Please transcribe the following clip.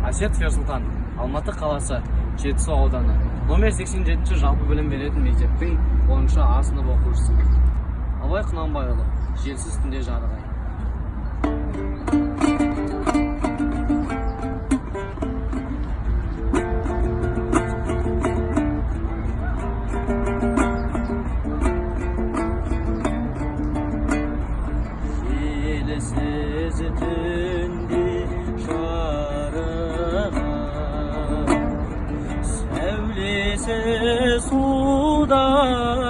Асет Ерсултан, Алматы қаласы, Жетісу ауданы, номер 87 жалпы білім беретін мектептің 10-шы А сынып оқушысы. Абай Құнанбайұлы, желсіз түнде жарық ай. Желсіз түнде жарық ай, сәулесі судан